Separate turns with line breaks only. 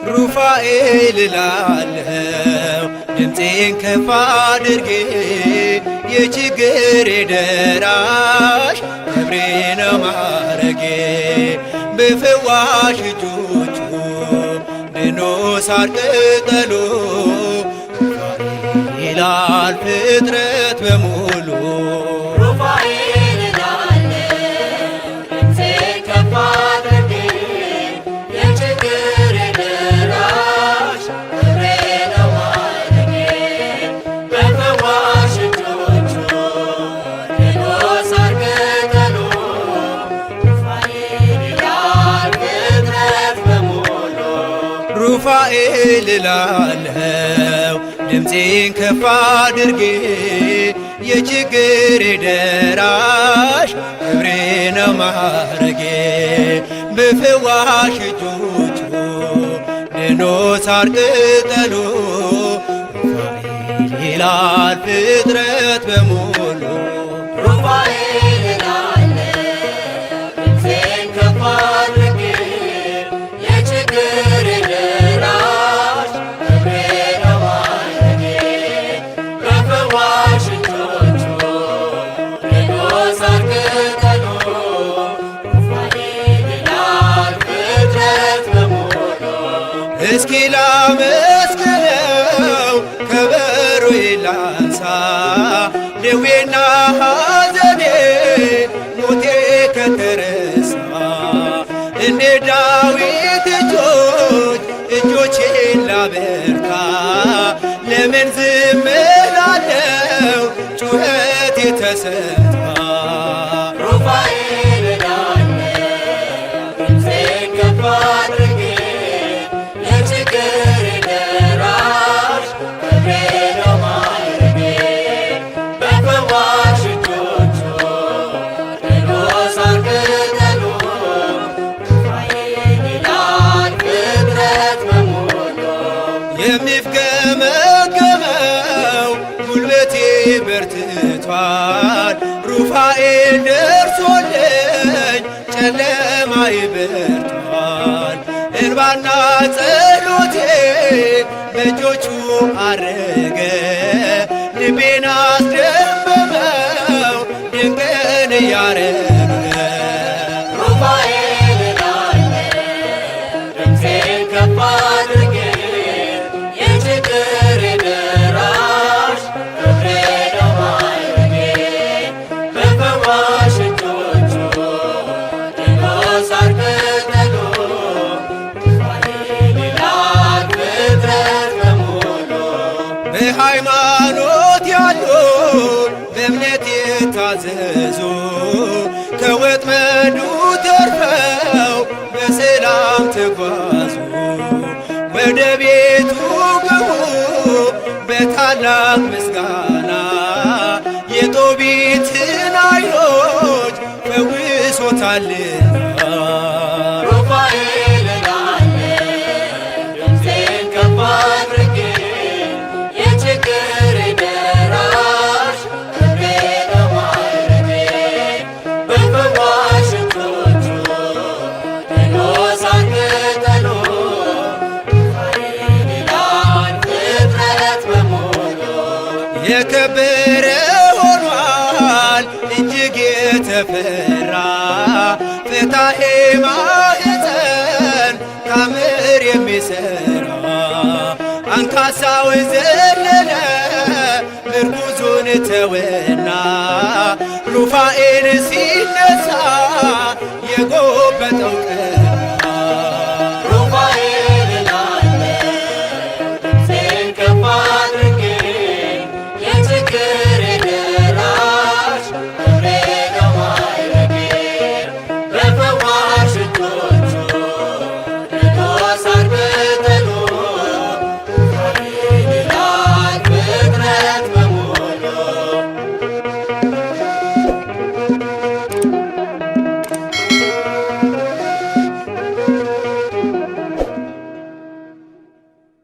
ሩፋኤል እላለሁ ድምፄን ከፍ አድርጌ የችግሬ ደራሽ ክብሬ ነው ማረጌ በፈዋሽ እጆቹ ድኖ ሳር ቅጠሉ ሩፋኤል ይላል ፍጥረት በሙሉ ሩፋኤል እላለሁ ድምፄን ከፍ አድርጌ የችግሬ ደራሽ ክብሬ ነው ማረጌ በፈዋሽ እጆቹ ድኖ ሳር ቅጠሉ ሩፋኤል ይላል ፍጥረት በሙሉ እስኪ ላመስግነው ከበሮ ላንሳ ደዌና ሐዘኔ ሞቴ ከተረሳ እንደ ዳዊት እጆቼን ላበርታ ለምን ዝም እላለሁ ጩኸቴ ተሰማ የሚፍገመገመው ጉልበቴ በርትቷል ሩፋኤል ደርሶልኝ ጨለማዬ በርቷል እንባና ጸሎቴ በእጆቹ አረገ ልቤን አስደመመው ድንቅን እያረገ በሃይማኖት ያሉ በእምነት የታዘዙ ከወጥመዱ ተርፈው በሰላም ተጓዙ ወደ ቤቱ ግቡ በታላቅ ምስጋና የጦቢትን ዓይኖች ፈውሶታልና የከበረ ሆኗል እጅግ የተፈራ ፍታሄ ማኅፀን ታምር የሚሠራ አንካሳው ዘለለ ምርኩዙን ተወና ሩፋኤል ሲነሳ